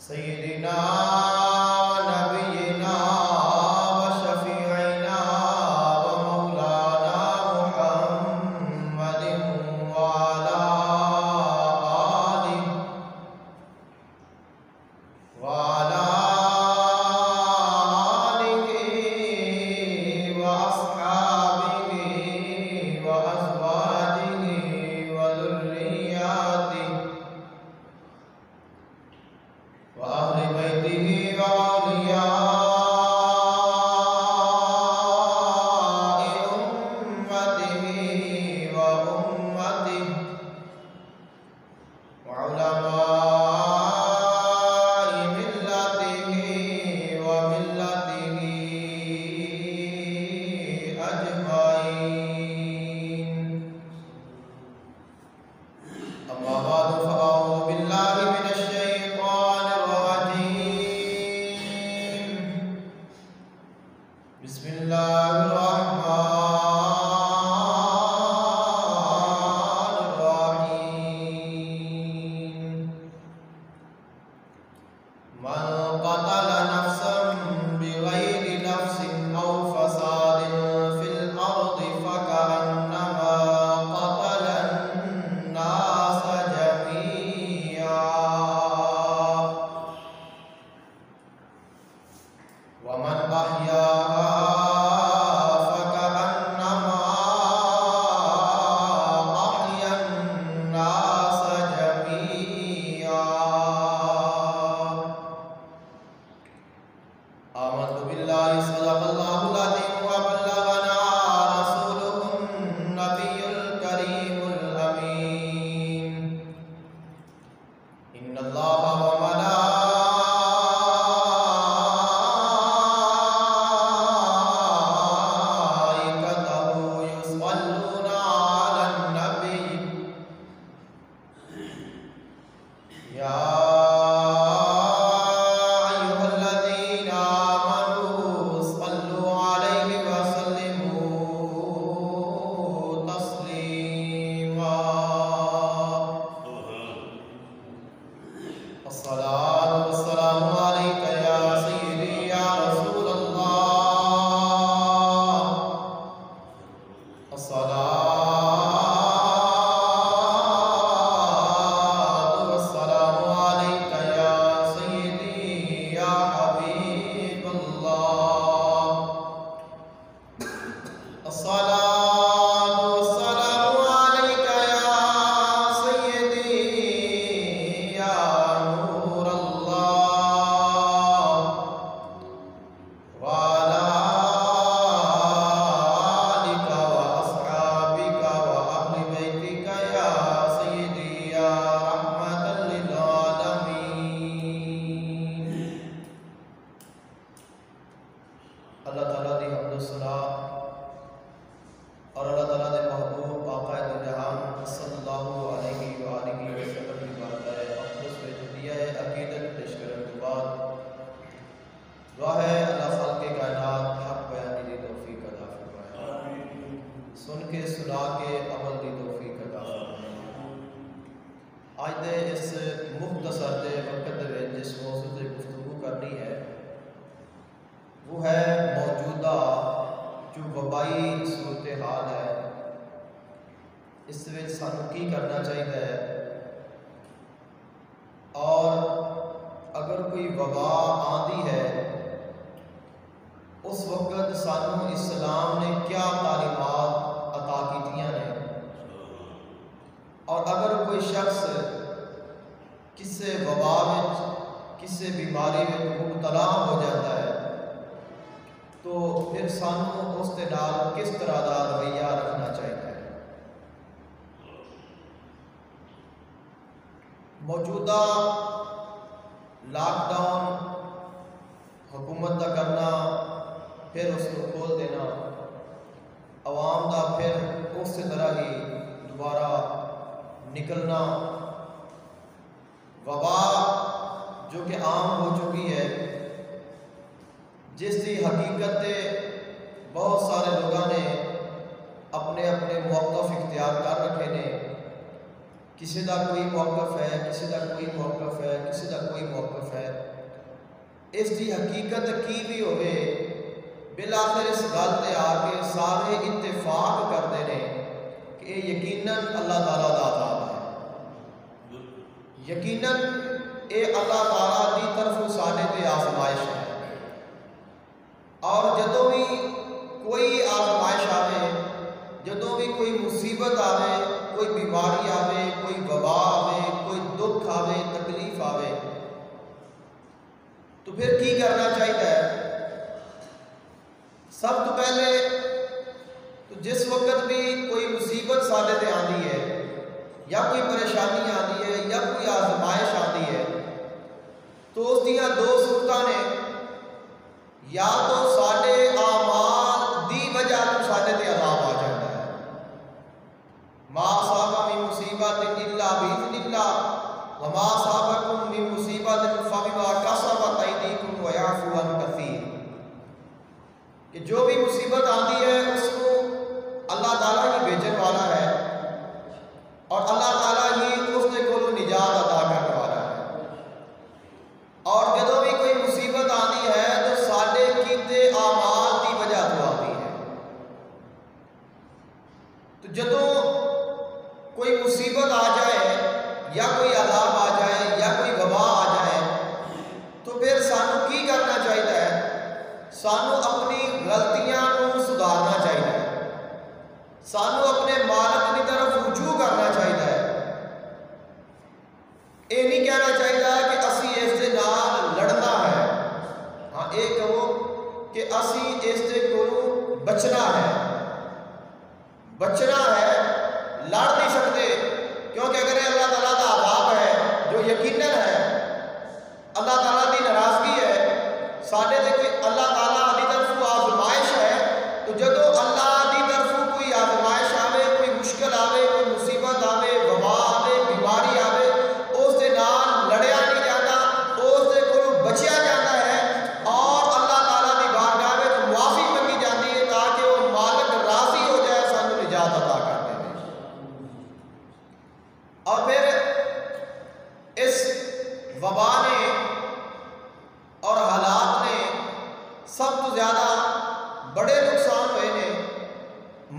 سیدنا نبینا و شفیعنا و مولانا محمد وعلا آلہ وعلا آلہ و اصحابہ و ازواجہ و ذریاتہ وأهل بيته وأولياء أمته وأمته وعلماء ملته وملته أجمعين. أما بعد فأعوذ بالله من الشيطان الرجيم. بسم الله الرحمن الرحيم. من قتل نفسا بغير نفس أو فساد في الأرض فكأنما قتل الناس جميعا ومن أحياها فكأنما أحيا الناس جميعا. آمنت بالله صدق الله العظيم وبلغنا رسوله النبي الكريم الأمين. إن الله وملائكته يصلون على النبي يا أيها الذين آمنوا صلوا عليه وسلموا تسليما. الصلاة والسلام عليك يا سيدي يا رسول الله. الصلاة والسلام عليك يا سيدي يا حبيب الله. الصلاة والسلام عليك يا سيدي يا نور الله وعلى آلك وأصحابك وأهل بيتك يا سيدي يا رحمة للعالمين. اللہ تعالیٰ دی حمد و ثنا اور اللہ تعالیٰ دے محبوب آقا دو جہان صلی اللہ علیہ وآلہ وسلم کی بارگاہ اقدس میں ہدیہ عقیدت پیش کرنے کے بعد دعا ہے اللہ خالق کائنات حق بیانی دی توفیق عطا فرمائے. سن کے سنا کے عمل دی توفیق عطا فرمائے. آج دے اس مختصر دے وقت دے جس موضوع سے گفتگو کرنی ہے وہ ہے موجودہ جو وبائی صورتحال ہے. اس وچ سانوں کی کرنا چاہیے اور اگر کوئی وبا آندی ہے اس وقت سانوں اسلام نے کیا تعلیمات عطا کیتیاں نے اور اگر کوئی شخص کسی وبا وچ کسی بیماری میں مبتلا ہو جاتا ہے تو پھر سانوں اس کے نال کس طرح کا رویہ رکھنا چاہیے. موجودہ لاک ڈاؤن حکومت کا کرنا، پھر اس کو کھول دینا، عوام کا پھر اس طرح ہی دوبارہ نکلنا، وبا جو کہ عام ہو چکی ہے، جس کی حقیقت بہت سارے لوگوں نے اپنے اپنے موقف اختیار کر رکھے نے. کسی کا کوئی موقف ہے، کسی کا کوئی موقف ہے، کسی کا کوئی موقف ہے. اس کی حقیقت کی بھی ہوئے، بالآخر اس گل تے آ کے سارے اتفاق کرتے ہیں کہ یہ یقیناً اللہ تعالیٰ کا عذاب ہے، یقیناً یہ اللہ تعالیٰ کی طرف ساڈے تے آزمائش ہے. اور جدوں بھی کوئی آزمائش آئے، جدوں بھی کوئی مصیبت آئے، کوئی بیماری آئے، کوئی وبا آئے، کوئی دکھ آئے، تکلیف آئے، تو پھر کی کرنا چاہیے؟ سب تو پہلے تو جس وقت بھی کوئی مصیبت سارے تے آتی ہے، یا کوئی پریشانی آتی ہے، یا کوئی آزمائش آتی ہے، تو اس دیا دو صورتاں نے. یا تو سارے اعمال دی وجہ تو سارے تے عذاب آ جاتا ہے. ما اصاب من مصیبت الا باذن اللہ وما اصابکم من مصیبت فبما کسبت ایدیکم ویعفو عن کثیر. کہ جو بھی مصیبت آتی ہے اس کو اللہ تعالیٰ ہی بھیجن والا ہے، اور اللہ تعالیٰ ہی اس نے کو نجات عطا کرنے والا ہے. اور جدوں بھی کوئی مصیبت آتی ہے تو سارے کیتے اعمال کی وجہ تو آتی ہے. تو جدوں کوئی مصیبت آ جائے، یا کوئی عذاب آ جائے، یا کوئی وبا آ جائے، تو پھر سانوں کی کرنا چاہیے؟ سانوں اپنی غلطیاں کو سدھارنا چاہیے، سانوں اپنے مالک کی طرف رجوع کرنا چاہیے. یہ نہیں کہنا چاہیے کہ اسی اس کے نال لڑنا ہے. ہاں یہ کہو کہ اسی اس کے کو بچنا ہے. بچنا ہے، لڑ نہیں سکتے، کیونکہ اگر یہ اللہ تعالیٰ کا عذاب ہے جو یقیناً ہے، اللہ تعالیٰ کی ناراضگی ہے، سارے تے کوئی اللہ تعالیٰ کی طرف آزمائش ہے، تو جدو اللہ کی طرف کوئی آزمائش آئے، کوئی مشکل آئے، کوئی مصیبت آئے، وبا آئے، بیماری آئے، اس کے نال لڑیا نہیں جاتا، اس کے کو بچیا جاتا ہے، اور اللہ تعالیٰ کی بارگاہ میں معافی منگی جاتی ہے تاکہ وہ مالک راضی ہو جائے، سانوں نجات عطا کرتے ہیں. اور پھر اس وبا نے اور حالات نے سب تو زیادہ بڑے نقصان ہوئے نے.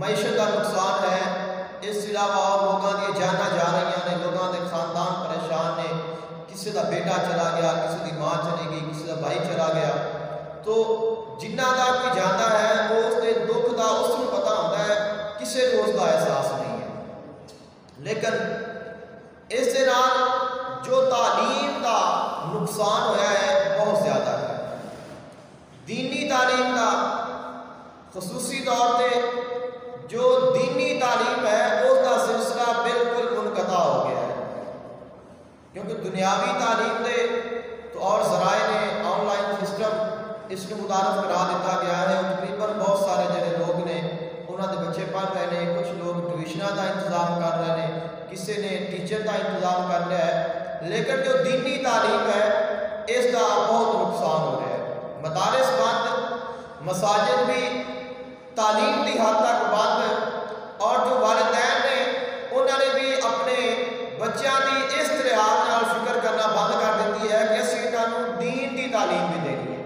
معیشت کا نقصان ہے، اس علاوہ اور لوگوں کی جانا جا رہی ہیں، لوگوں کے خاندان پریشان نے. کسی کا بیٹا چلا گیا، کسی کی ماں چلی گئی، کسی کا بھائی چلا گیا. تو جنہ کا کوئی جانا ہے وہ اس کے دکھ کا اس کو پتہ ہوتا ہے، کسی کو اس کا احساس نہیں ہے. لیکن اس کے نال جو تعلیم کا نقصان ہوا ہے بہت زیادہ ہے. دینی تعلیم کا خصوصی طور پہ جو دینی تعلیم ہے اس کا سلسلہ بالکل منقطع ہو گیا ہے، کیونکہ دنیاوی تعلیم دے تو اور ذرائع نے آن لائن سسٹم اس کو متعارف کرا دیتا گیا ہے. تقریباً بہت سارے جڑے لوگ نے انہوں نے بچے پڑھ رہے ہیں، کچھ لوگ ٹیوشنوں کا انتظام کر رہے ہیں، کسی نے ٹیچر کا انتظام کر لیا ہے. لیکن جو دینی تعلیم ہے اس کا بہت نقصان ہو رہا ہے. مدارس بند، مساجد بھی تعلیم کی حد تک بند، اور جو والدین نے انہوں نے بھی اپنے بچوں کی اس طرح فکر کرنا بند کر دیتی ہے کہ اسی انہوں دین کی تعلیم بھی دینی ہے.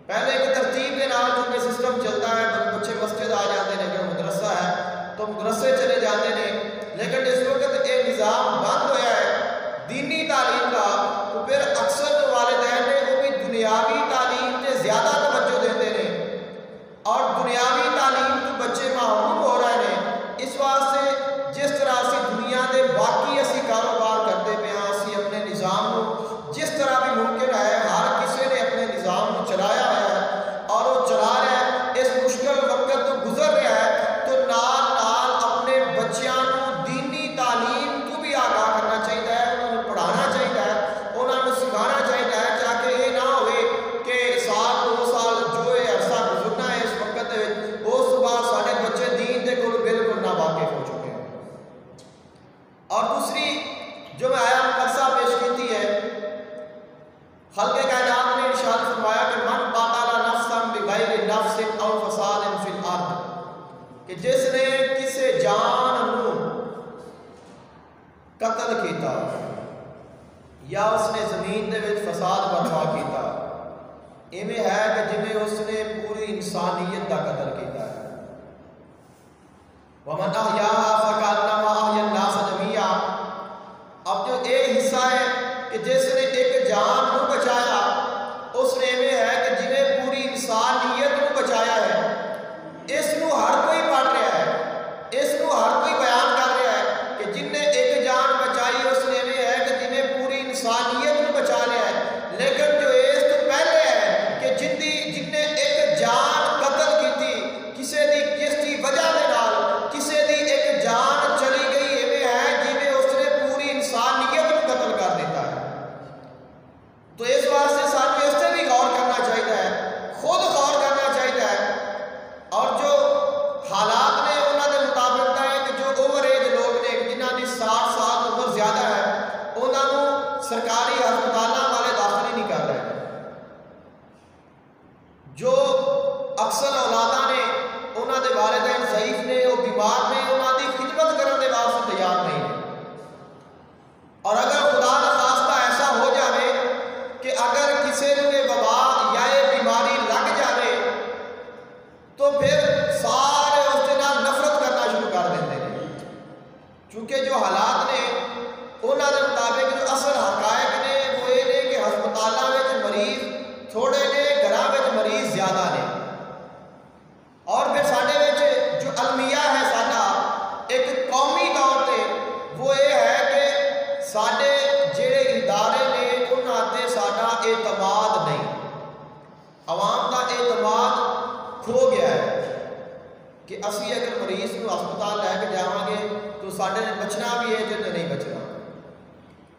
پہلے ایک ترتیب کے نام جو سسٹم چلتا ہے، بچے مسجد آ جاتے ہیں، اگر مدرسہ ہے تو مدرسے چلے جاتے ہیں. لیکن جس وقت یہ نظام بند ہوا ہے دینی تعلیم کا، تو پھر اکثر جو والدین نے وہ بھی دنیاوی تعلیم سے زیادہ توجہ دیتے ہیں، اور دنیاوی تعلیم تو بچے محروم ہو رہے ہیں. اس واسطے جس طرح سے دنیا کے باقی اسی کاروبار کرتے پہ ہیں، اسی اپنے نظام کو جس طرح بھی ممکن ہے ہر کسی نے اپنے نظام کو چلایا ہے، اور وہ چلا رہا ہے کہ جس نے کسی جان نو قتل کیتا یا اس نے زمین دے وچ فساد برپا کیتا، ایویں ہے کہ جویں اس نے پوری انسانیت کا قتل کیتا ہے۔ وَمَنْ أَحْيَاهَا فَكَأَنَّمَا أَحْيَا النَّاسَ جَمِيعًا۔ اب جو ایک حصہ ہے کہ جس نے ایک جان کو بچایا، اس نے ایویں ہے کہ جویں پوری انسانیت کو بچایا ہے۔ اس کو ہر کوئی پڑھ رہا ہے، اس کو ہر کوئی بیان کر رہا ہے کہ جن نے ایک جان بچائی اس نے ایویں ہے کہ جویں پوری انسانیت کو بچا لیا ہے۔ لیکن جو اس تو پہلے ہے کہ جن نے ایک جان قتل کی تھی، کسی دی کس دی وجہ دے نال کسی دی ایک جان چلی گئی، ایویں ہے جویں اس نے پوری انسانیت کو قتل کر دیتا ہے۔ تو اس واسطے سانوں اس تے بھی غور کرنا چاہیے ہے، خود غور کرنا چاہیے ہے۔ اور جو حالات نے انہوں نے مطابق ہے کہ جو اوور ایج لوگ نے جنہوں نے 60 سال عمر زیادہ ہے، انہوں نے سرکاری ہسپتالوں والے داخل ہی نہیں کر رہے۔ جو اکثر اولاداں نے انہوں نے والدین ضعیف نے، وہ بیمار نے، انہوں کی خدمت کرنے کے واسطے تیار نہیں ہے۔ اور اگر خدا نخواستہ ایسا ہو جائے کہ اگر کسی نے وبا یا یہ بیماری لگ جائے تو پھر سارے اس کے نال نفرت کرنا شروع کر دیتے ہیں، چونکہ جو حالات نے انہوں کے مطابق جو اصل حقائق نے وہ یہ نے کہ ہسپتالوں میں مریض تھوڑے نے، گھراں میں مریض زیادہ نے۔ اور پھر ساڈے وچ جو المیہ ہے ساڈا ایک قومی طور پہ وہ یہ ہے کہ ساڈے جڑے ادارے نے انہاں تے ساڈا اعتماد نہیں، عوام کا اعتماد کھو گیا ہے کہ اسی اگر مریض کو ہسپتال لے کے جاواں گے تو ساڈے نے بچنا بھی ہے جن نہیں بچنا۔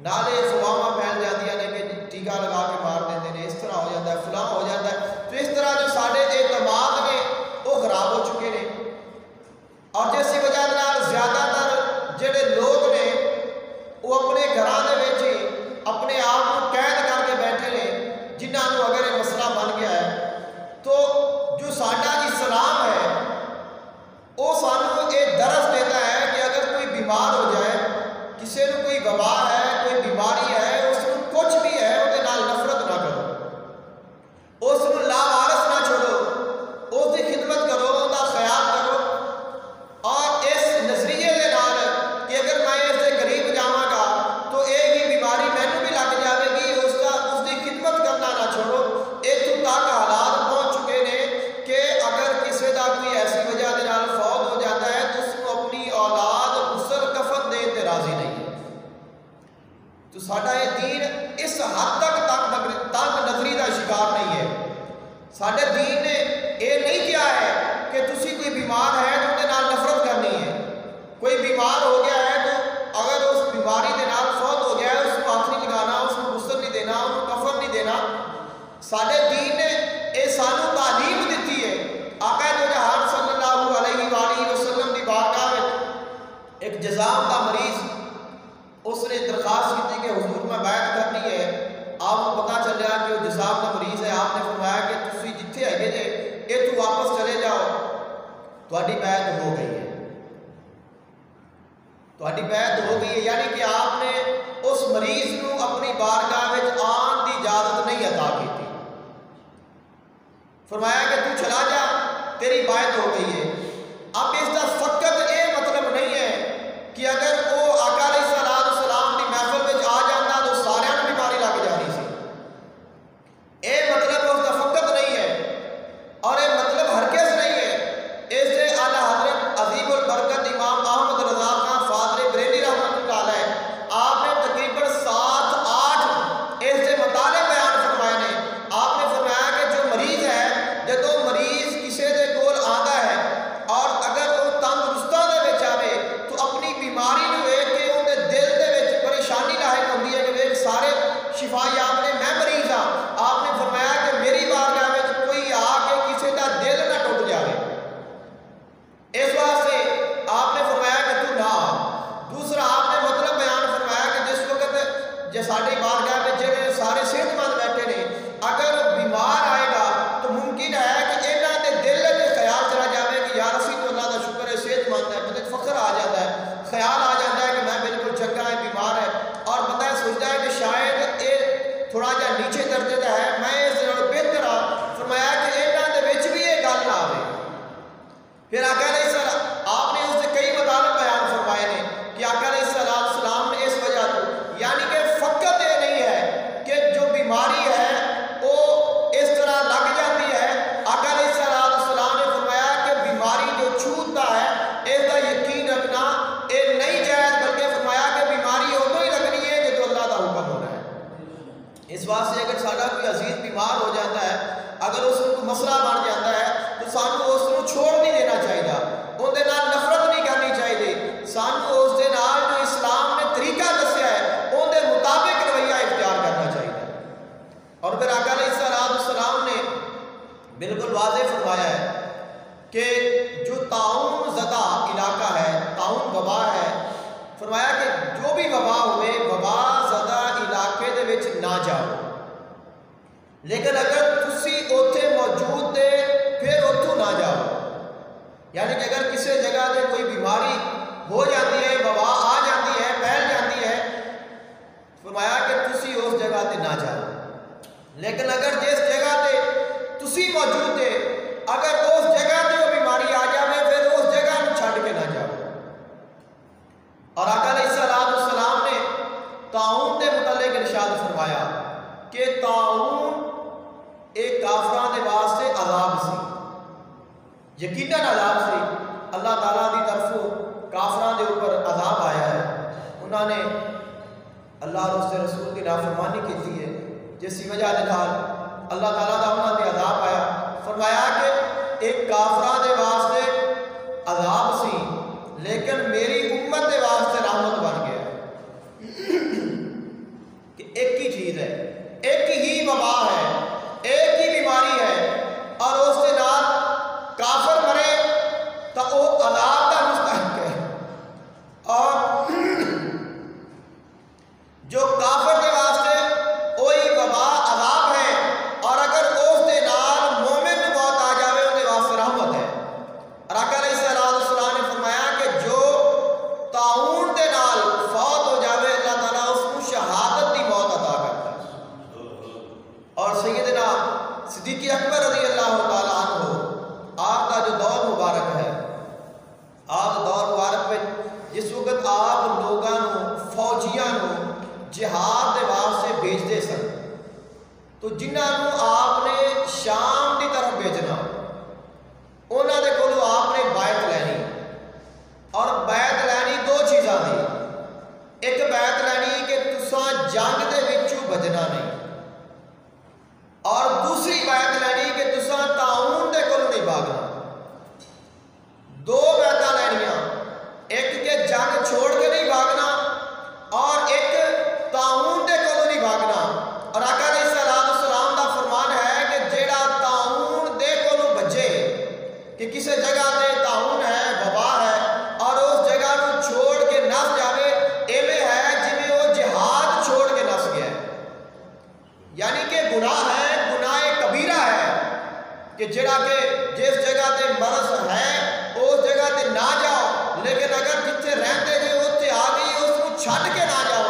نالے افواہاں پھیل جاندیاں نے کہ ٹیکا لگا کے مار دیندے نے، اس طرح ہو جاتا ہے، فلاں ہو جاتا ہے۔ تو اس طرح جو ساڈے اعتماد نے وہ خراب ہو چکے ہیں، اور جس کی وجہ نال زیادہ تر جڑے لوگ نے وہ اپنے گھراں دے وچ اپنے آپ کو قید کر کے بیٹھے ہیں، جنہاں نوں اگر یہ مسئلہ بن گیا ہے تو جو ساڈا اسلام ہے وہ سانوں یہ درس دیتا ہے کہ اگر کوئی بیمار ہو جائے، کسی کو کوئی وبا ہے، کوئی بیماری ہے، اس کو کچھ بھی ہے اس نال نفرت نہ کرو، اس کو لاوارث نہ چھوڑو، اس کی خدمت کرو، اس کا خیال کرو۔ اور اس نظریے کے نال کہ اگر میں اس سے قریب جاواں گا تو ایک ہی بیماری مینوں بھی لگ جائے گی، اس کی خدمت کرنا نہ چھوڑو۔ اتوں تک حالات پہنچ چکے ہیں کہ اگر کسی کا کوئی ایسی وجہ کے نال فوت ہو جاتا ہے تو اس کو اپنی اولاد غسل کفن دین تے راضی نہیں ہے۔ تو ساڈا یہ دین اس حد تک تنگ نظری کا شکار نہیں ہے۔ ساڈے دین نے یہ نہیں کیا ہے کہ تسی کوئی بیمار ہے تو اس نال نفرت کرنی ہے، کوئی بیمار ہو گیا ہے تو اگر اس بیماری کے نال فوت ہو گیا ہے اس کو ہاتھ نہیں لگانا، اس کو غسل نہیں دینا، اس کو کفن نہیں دینا۔ ساڈے دین نے یہ سانوں تعلیم دیتی ہے۔ آقا دو جہان صلی اللہ علیہ وآلہ وسلم کی بارگاہ میں ایک جزام کا مریض اس نے درخواست کی کہ حضور میں بیعت کرنی ہے۔ آپ کو پتہ چلیا کہ وہ جزام کا مریض ہے، آپ نے فرمایا کہ تسی جتھے ہے جے یہ تو واپس چلے جاؤ، تہاڈی بیعت ہو گئی ہے، تہاڈی بیعت ہو گئی ہے، یعنی کہ آپ نے اس مریض کو اپنی بارگاہ میں آن کی اجازت نہیں عطا کی تھی۔ فرمایا کہ تو چلا جا، تیری بیعت ہو گئی ہے۔ اب اس کا فقط یہ مطلب نہیں ہے کہ اگر وہ آقا علیہ السلام کی محفل میں آ جاتا تو سارے بیماری لگ جانی سی، یہ مطلب اس کا فقط نہیں ہے، اور یہ مطلب ہرگز نہیں ہے۔ اس سے اعلیٰ حضرت عظیم البرکت امام احمد رضا خان فاضل بریلی رحمۃ اللہ علیہ آپ نے تقریباً 7-8 اس سے مطالعے بیان فرمائے نے۔ آپ نے فرمایا کہ جو مریض ہے، جدو مریض کسی کے کول آتا ہے اگر اس کو مسئلہ بن جاتا ہے تو سانو اس کو چھوڑ نہیں دینا چاہیے، اندے نال نفرت نہیں کرنی چاہیے، سانو اس دے نال جو اسلام نے طریقہ دسیا ہے اندے مطابق رویہ اختیار کرنا چاہیے۔ اور پھر آقا علیہ السلام نے بالکل واضح فرمایا ہے کہ جو طاعون زدہ علاقہ ہے، طاعون وبا ہے، فرمایا کہ جو بھی وبا ہوئے وبا زدہ علاقے دے وچ نہ جاؤ، لیکن اگر تسی اوتھے موجود دے پھر اتھوں نہ جاؤ، یعنی کہ اگر کسی جگہ دے کوئی بیماری ہو جاتی ہے، وبا آ جاتی ہے، پھیل جاتی ہے، فرمایا کہ تسی اس جگہ تے نہ جاؤ، لیکن اگر جس جگہ تے تسی موجود دے اگر اس جگہ تے وہ بیماری آ جائے پھر اس جگہ نو چھڈ کے نہ جاؤ۔ اور آقا علیہ السلام نے طاعون کے متعلق ارشاد فرمایا کہ طاعون ایک کافراں دے واسطے عذاب سی، یقیناً عذاب سی، اللہ تعالیٰ دی طرفوں کافراں دے اوپر عذاب آیا ہے، انہوں نے اللہ اور اس کے رسول کی نافرمانی کی ہے، جس کی وجہ دے نال اللہ تعالیٰ دا انہوں نے عذاب آیا۔ فرمایا کہ ایک کافراں دے واسطے عذاب سی لیکن میری امت دے واسطے رحمت بن گیا، کہ ایک ہی چیز ہے، ایک ہی وبا ہے، ایک ہی بیماری ہے، اور اس کے نال کافر مرے تو وہ عذاب کا مستحق ہے، اور جو کافر کے واسطے وہی وبا عذاب ہے، اور اگر اس کے نال مومن موت آ جاوے ان کے واسطے رحمت ہے۔ اور آقا علیہ السلام نے فرمایا کہ جو طاعون کے نال فوت ہو جاوے اللہ تعالیٰ اس کو شہادت کی موت عطا کرتا ہے۔ اور سیدنا صدیق اکبر رضی اللہ تعالیٰ عنہ، آپ کا جو دور مبارک ہے، آپ دور مبارک میں جس وقت آپ لوگاں فوجیاں جہاد دے واسطے بھیجتے سن، تو جنہوں آپ نے شام کی طرف بھیجنا انہوں نے کولو آپ نے بیعت لینی، اور بیعت لینی دو چیزاں دی، ایک بیعت لینی کہ تساں جنگ دے وچوں بجنا نہیں، اور دوسری بیعت لینی کہ تساں طاعون دے کولو نہیں بھاگنا۔ دو بیعتاں لینیاں، ایک کہ جنگ چھوڑ کے نہیں بھاگنا، اور ایک طاعون دے کولو نہیں بھاگنا۔ اور آقا علیہ السلام دا فرمان ہے کہ جیڑا طاعون دے کولو بجے، کہ کسی جگہ تے طاعون ہے، وبا ہے، اور اس جگہ نو چھوڑ کے نس جاوے، ایویں ہے جویں وہ جہاد چھوڑ کے نس گیا ہے، یعنی کہ گناہ ہے، گناہ کبیرہ ہے، کہ جڑا کہ جس جگہ تے مرض ہے اس جگہ تے نہ جاؤ، لیکن اگر جتھے رہندے جے اوتھے آ گئی اس کو چھڈ کے نہ جاؤ،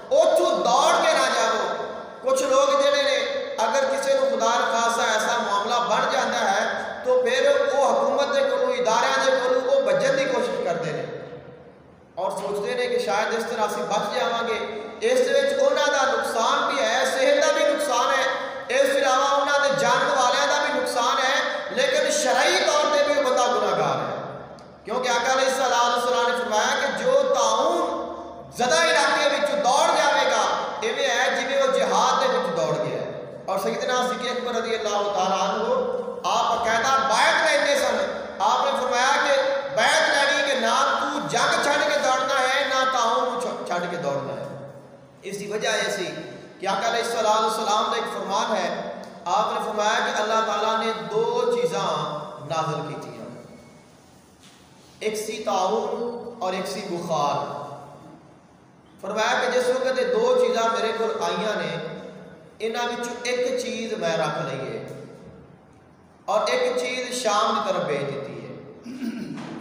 اوتھوں دوڑ کے نہ جاؤ۔ کچھ لوگ جڑے نے اگر کسی کو خدا نخواستہ ایسا معاملہ بن جاتا ہے تو پھر وہ حکومت دے کولو، ادارے دے کولو وہ بچن کی کوشش کرتے ہیں اور سوچتے ہیں کہ شاید اس طرح سے بچ جاواں گے۔ اس وچ انہاں دا نقصان بھی ہے، صحت دا بھی نقصان ہے، اس کے علاوہ انہاں دے جان والوں دا بھی نقصان ہے، لیکن شرعی طور پہ بھی وہ بندہ گناہ گار ہے، کیونکہ آقا علیہ السلام نے فرمایا کہ جو طاعون زدہ علاقے وچ دوڑ جاوے گا ایویں ہے جویں وہ جہاد دے وچ دوڑ گیا ہے۔ اور سیدنا صدیق اکبر رضی اللہ تعالیٰ عنہ آپ باقاعدہ بیعت لیندے سن، آپ نے فرمایا کہ بیعت لینی کہ نہ تو جنگ چھڈ کے دوڑنا ہے نہ طاعون چھڈ کے دوڑنا ہے۔ اس کی وجہ یہ سی کہ آقا علیہ السلام کا ایک فرمان ہے، آپ نے فرمایا کہ اللہ تعالیٰ نے دو چیزاں نازل کی تھیں، ایک سی طاعون اور ایک سی بخار۔ فرمایا کہ جس وقت یہ دو چیزاں میرے کو آئیاں نے، انہاں وچوں ایک چیز میں رکھ لی ہے اور ایک چیز شام کی طرف بھیج دیتی ہے۔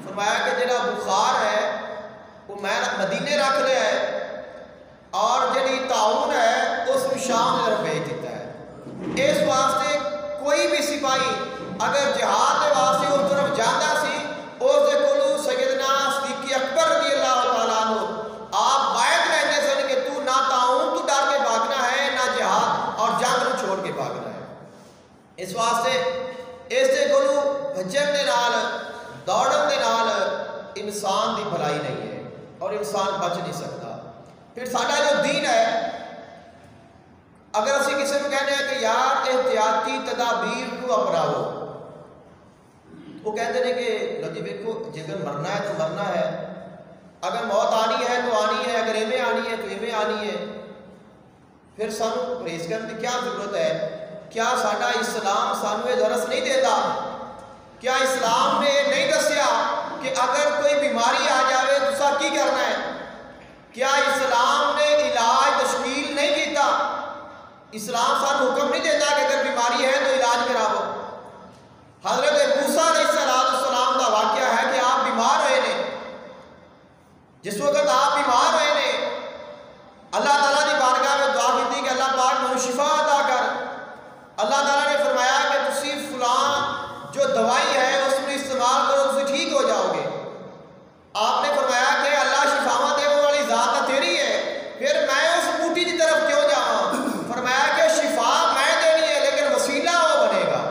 فرمایا کہ جڑا بخار ہے وہ میں مدینے رکھ لیا ہے، اور جڑی طاعون ہے اس کو شام کی طرف بھیج دیتا ہے۔ اس واسطے کوئی بھی سپاہی اگر جہاد کے واسطے اس طرف جاتا سی، اس دے کولو سیدنا صدیق اکبر رضی اللہ تعالیٰ عنہ آپ بیعت لیندے سن کہ تو نہ طاعون تو ڈر کے بھاگنا ہے نہ جہاد اور جنگ نو چھوڑ کے بھاگنا ہے۔ اس واسطے اس دے کولو بھجن دے نال، دوڑن دے نال انسان دی بھلائی نہیں ہے اور انسان بچ نہیں سکتا۔ پھر ساڈا جو دین ہے، اگر اسی کسی کو کہنے ہیں کہ یار احتیاطی تدابیر کو اپناؤ. وہ کہتے ہیں کہ لو جی دیکھو جگر مرنا ہے تو مرنا ہے, اگر موت آنی ہے تو آنی ہے, اگر ایویں آنی ہے تو ایویں آنی ہے, پھر سانو پرہیز کرنے کی کیا ضرورت ہے؟ کیا ساڈا اسلام سانو یہ درس نہیں دیتا؟ کیا اسلام نے نہیں دسیا کہ اگر کوئی بیماری آ جائے تو سا کی کرنا ہے؟ کیا اسلام نے علاج تشکیل نہیں کیتا؟ اسلام سانو حکم نہیں دیتا کہ اگر بیماری ہے تو علاج کراؤ. حضرت موسیٰ علیہ السلام کا واقعہ ہے کہ آپ بیمار ہوئے نے. جس وقت آپ بیمار ہوئے نے اللہ تعالیٰ کی بارگاہ میں دعا کی کہ اللہ پاک مجھے شفا عطا کر. اللہ تعالیٰ نے فرمایا کہ تسی فلاں جو دوائی ہے اس میں استعمال کرو, تسی ٹھیک ہو جاؤ گے. آپ نے فرمایا کہ اللہ شفاواں دینے والی ذات تیری ہے, پھر میں اس بوٹی کی طرف کیوں جاؤں؟ فرمایا کہ شفا میں دینی ہے لیکن وسیلہ وہ بنے گا.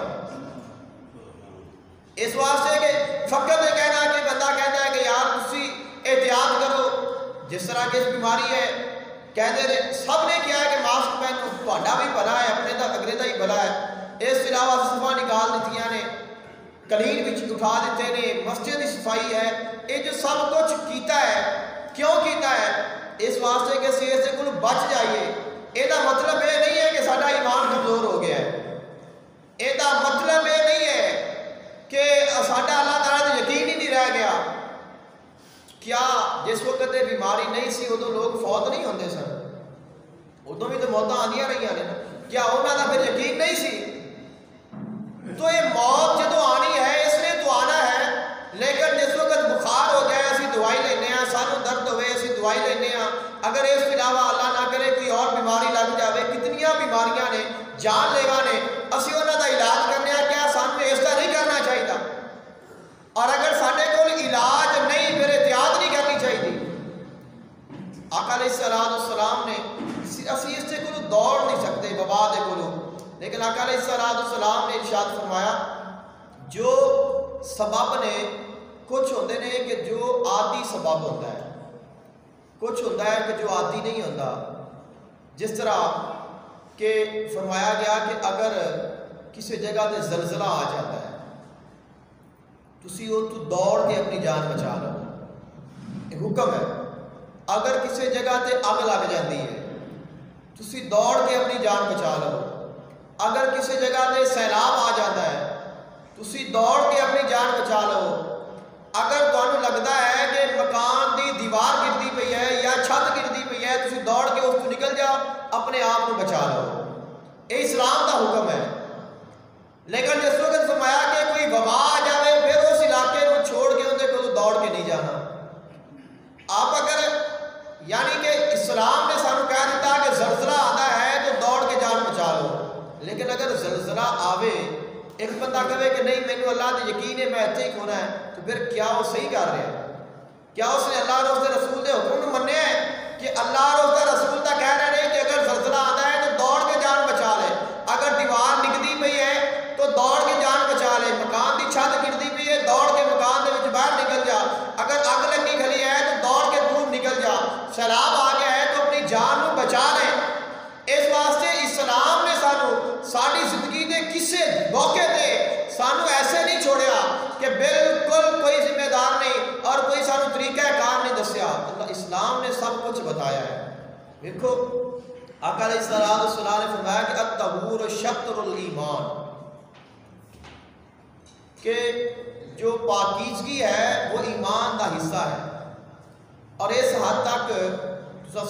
اس واسطے کہ فقط یہ کہنا کہ بندہ کہتا ہے کہ یار تسی احتیاط کرو, جس طرح کی اس بیماری ہے کہتے ہیں سب نے کیا ہے کہ ماسک پہنو, تہاڈا بھی بھلا ہے اپنے دا اگلے دا ہی بھلا ہے. اس کے علاوہ صفا نکال دیتیاں نے, کلین بچ اٹھا دیتے نے, مسجد کی صفائی ہے, یہ جو سب کچھ کیتا ہے کیوں کیتا ہے؟ اس واسطے کہ اسی اس کو بچ جائیے. یہ مطلب یہ نہیں ہے کہ ساڈا ایمان کمزور ہو گیا ہے. یہ مطلب یہ نہیں ہے کہ ساڈا اللہ تعالیٰ کا یقین ہی نہیں رہ گیا. کیا جس وقت بیماری نہیں سی ادو لوگ فوت نہیں ہوتے سن؟ ادو بھی تو موتاں آندیاں رہی نے نا. کیا انہوں کا پھر یقین نہیں سی؟ تو یہ موت جدو آنی ہے اس نے تو آنا ہے, لیکن جس وقت بخار ہو جائے اسی دوائی لینے ہیں, سانو درد ہوئے اسی دوائی لینے ہیں. اگر اس کے علاوہ اللہ نہ کرے کوئی اور بیماری لگ جائے, کتنیاں بیماریاں نے جان لیوا نے, اسی انہوں کا علاج کرنے ہیں. کیا سانو اس طرح نہیں کرنا چاہیے؟ اور اگر ساڈے کول علاج نہیں پھر احتیاط نہیں کرنی چاہیے. آقا علیہ السلام نے اسی اس سے کو دوڑ نہیں سکتے وبا دے کولو, لیکن آقا علیہ السلام نے ارشاد فرمایا جو سبب نے کچھ ہوتے ہیں کہ جو عادی سبب ہوتا ہے, کچھ ہوتا ہے کہ جو عادی نہیں ہوتا. جس طرح کہ فرمایا گیا کہ اگر کسی جگہ تے زلزلہ آ جاتا ہے تسی وہ تو دوڑ کے اپنی جان بچا لو, ایک حکم ہے. اگر کسی جگہ تے اگ لگ جاتی ہے تسی دوڑ کے اپنی جان بچا لو. اگر کسی جگہ تے سیلاب آ جاتا ہے تسی دوڑ کے اپنی جان بچا لو. اگر تمہیں لگتا ہے کہ مکان دی دیوار گرتی پئی ہے یا چھت گرتی پئی ہے تسی دوڑ کے اس کو نکل جاؤ, اپنے آپ کو بچا لو. یہ اسلام کا حکم ہے. لیکن جس وقت فرمایا کہ کوئی وبا آ جائے پھر اس علاقے کو چھوڑ کے اندر کو دوڑ کے نہیں جانا. آپ اگر یعنی کہ اسلام نے سانو کہہ دیتا کہ زلزلہ آتا ہے تو دوڑ کے جان بچا لو, لیکن اگر زلزلہ آوے ایک بندہ کہے کہ نہیں مینو اللہ کا یقین ہے میں اتنے ہی کھونا ہے, تو پھر کیا وہ صحیح کر رہا ہے؟ کیا اس نے اللہ اور اس کے رسول کے حکم کو منیا ہے کہ اللہ اور اس کا رسول کا کہہ رہے ہیں کہ اگر زلزلہ آتا ہے تو دوڑ کے جان بچا لے, اگر دیوار نکلتی پئی ہے تو دوڑ کے جان بچا لے, مکان کی چھت گرتی پئی ہے دوڑ کے مکان کے باہر نکل جا, اگر اگ لگی کھلی ہے تو دوڑ کے دور نکل جا, سیلاب آ گیا ہے تو اپنی جان کو بچا لے. اس واسطے اسلام نے سانو ساری زندگی کے کسی موقع تے سانو ایسے نہیں چھوڑیا کہ بالکل کوئی ذمہ دار نہیں اور کوئی سانو طریقہ کار نہیں دسیا. اللہ اسلام نے سب کچھ بتایا ہے. دیکھو آقا علیہ السلام نے فرمایا کہ الطہور شطر الایمان, کہ جو پاکیزگی ہے وہ ایمان کا حصہ ہے. اور اس حد تک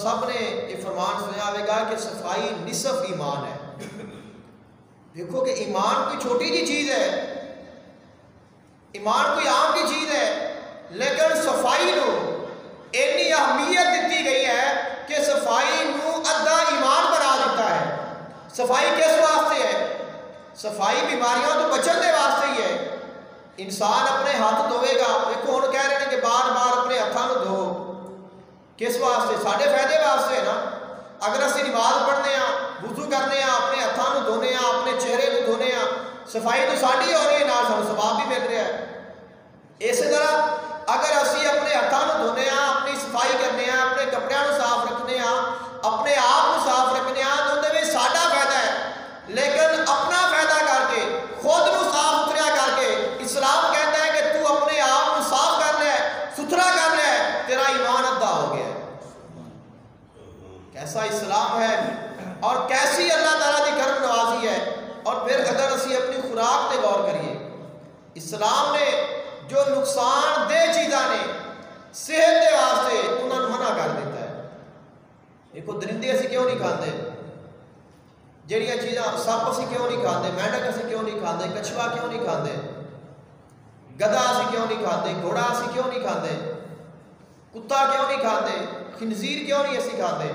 سب نے یہ فرمان سنیا ہوئے گا کہ صفائی نصف ایمان ہے. دیکھو کہ ایمان کوئی چھوٹی جی چیز ہے, ایمان کوئی عام کی چیز ہے, لیکن صفائی نو اتنی اہمیت دیتی گئی ہے کہ صفائی نو ادھا ایمان بنا دیتا ہے. صفائی کس واسطے ہے؟ صفائی بیماریوں تو بچن دے واسطے ہی ہے. انسان اپنے ہاتھ دھوے گا, دیکھو ہن کہہ رہے ہیں کہ بار بار اپنے ہاتھوں کو دھو, کس واسطے؟ ساڈے فائدے واسطے ہے نا. اگر اسی نماز پڑھنے ہیں, وضو کرنے ہیں, اپنے ہاتھوں کو دھونے ہیں, اپنے چہرے کو دھونے ہیں, صفائی تو ساڈی ہو رہی ہے, نال سانو ثواب بھی مل رہا ہے. اسی طرح اگر اسی اپنے ہاتھوں کو دھونے ہیں, اپنی صفائی کرنے ہیں, اپنے کپڑے کو صاف رکھنے ہیں, اپنے آپ کو صاف رکھنے ہیں, تو اندر میں ساڈا فائدہ ہے. لیکن اپنا فائدہ کر کے خود نو صاف ستھرا کر کے اسلام کہتا ہے کہ تو اپنے آپ کو صاف کر لے ستھرا کر لے تیرا ایمان ادا ہو گیا. کیسا اسلام ہے اور کیسی اللہ تعالیٰ کی کرم نوازی ہے. اور پھر اگر اسی اپنی خوراک تے غور کریے اسلام نے جو نقصان دہ چیزاں نے صحت کے واسطے انہوں نے منع کر دیتا ہے. دیکھو درندے اسی کیوں نہیں کھاتے, جہاں چیزاں سپ اسی کیوں نہیں کھاتے, مینڈک اسی کیوں نہیں کھاتے, کچھوا کیوں نہیں کھاتے, گدھا اسی کیوں نہیں کھاتے, گھوڑا اسی کیوں نہیں کھاتے, کتا کیوں نہیں کھاتے, خنزیر کیوں نہیں اسی کھاتے.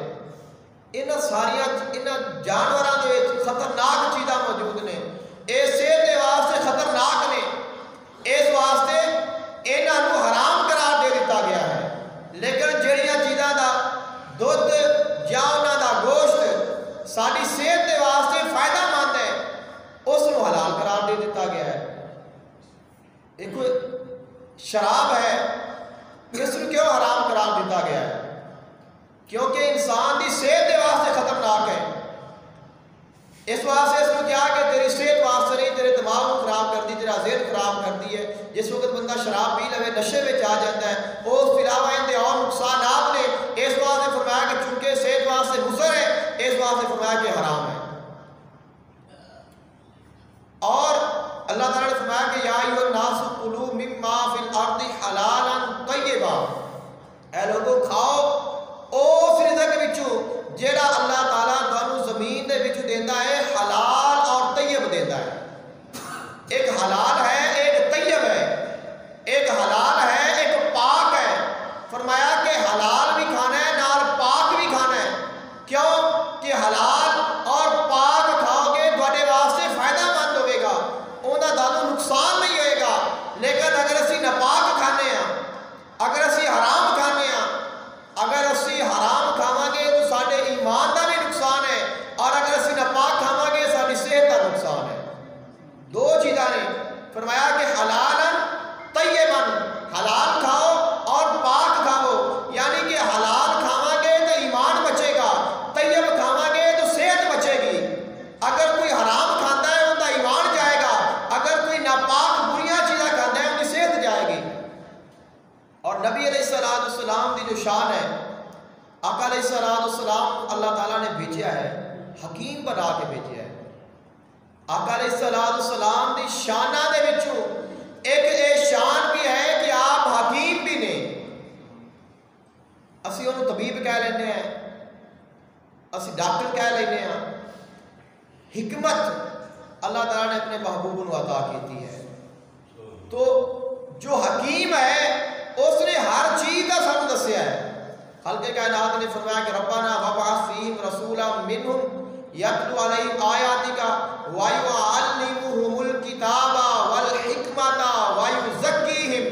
انہاں ساریا انہاں جانوراں دے وچ خطرناک چیزاں موجود نے, اے صحت دے واسطے خطرناک نے, اس واسطے انہاں نو حرام قرار دے دیتا گیا ہے. لیکن جہڑیاں چیزاں دا دودھ یا انہاں دا گوشت ساری صحت دے واسطے فائدہ مند ہے اس نو حلال قرار دے دیتا گیا ہے. ایک شراب ہے اس نو کیوں حرام قرار دیتا گیا ہے؟ کیونکہ انسان دی صحت دے واسطے خطرناک ہے. اس واسطے اس کو کیا کہ تیری صحت واسطے نہیں, تیرے دماغ کو خراب کر دی, تیرا ذہن خراب کر دی ہے. جس وقت بندہ شراب پی لے نشے میں آ جاتا ہے, اس کے علاوہ ان کے اور نقصانات نے. اس واسطے فرمایا کہ چونکہ صحت واسطے مضر ہے اس واسطے فرمایا کہ حرام ہے. اور اللہ تعالیٰ نے فرمایا کہ یا ایھا الناس کلوا مما فی الارض حلالا طیبا, اے لوگوں کھاؤ اس رزق وچوں جیڑا اللہ تعالیٰ تانوں زمین دے وچوں دیندا ہے, حلال اور طیب دیندا ہے. ایک حلال ہے ایک طیب ہے, ایک حلال ہے ایک پاک ہے. فرمایا کہ حلال بھی کھانا ہے نال پاک بھی کھانا ہے. کیوں کہ حلال اور پاک کھاؤ گے تواڈے واسطے فائدہ مند ہوے گا, انہاں دا نقصان نہیں ہوئے گا. لیکن اگر اسی ناپاک کھانے ہیں, اگر اسی حرام کھانے ہیں, اگر اسی حرام کھاواں گے تو ساڈے ایمان دا بھی نقصان ہے, اور اگر اسی ناپاک کھاواں گے ساڈی صحت دا نقصان ہے. دو چیزاں نے فرمایا کہ حلالا طیبا, حلال کھاؤ اور پاک کھاؤ. یعنی کہ حلال کھاواں گے تو ایمان بچے گا, طیب کھاواں گے تو صحت بچے گی. اگر کوئی حرام کھاتا ہے ان کا ایمان جائے گا, اگر کوئی ناپاک بریاں چیزیں کھاتا ہے ان کی صحت جائے گی. اور نبی علیہ السلام کی جو شان ہے, آقا علیہ السلام اللہ تعالیٰ نے بھیجا ہے, حکیم بنا کے بھیجا ہے. آقا علیہ السلام کی شانہ دے وچوں ایک اے شان بھی ہے کہ آپ حکیم بھی نے. اسی انہوں طبیب کہہ لینے ہیں, اسی ڈاکٹر کہہ لینے ہیں. حکمت اللہ تعالیٰ نے اپنے محبوب کو عطا کی ہے. تو جو حکیم ہے اس نے ہر چیز کا سب دسیا ہے. خالق کائنات نے فرمایا کہ ربنا وابعث فیہم رسولا منہم یتلو علیہم آیاتک ویعلمہم الکتاب والحکمت ویزکیہم,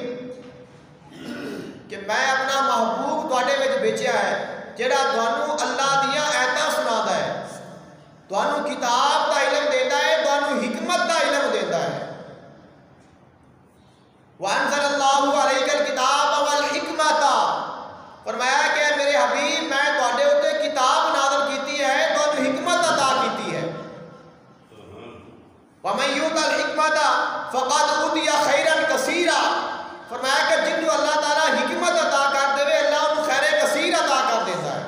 کہ میں اپنا محبوب تواڈے وچ بھیجیا ہے جہڑا تانوں اللہ دیاں آیاتاں سناتا ہے, تانوں کتاب دا علم دیندا ہے, تانوں حکمت دا علم دیندا ہے. وانزل اللہ علیک الکتاب والحکمت, فرمایا کہ میرے حبیب میں تواڈے اوتے کتاب نازل کیتی ہے, تانوں حکمت عطا کیتی ہے. ومن یؤت الحکمت فقد اوتی خیرا کثیرا, فرمایا کہ جن کو اللہ تعالیٰ حکمت عطا کر دے اللہ انہوں خیر کثیر عطا کر دیتا ہے.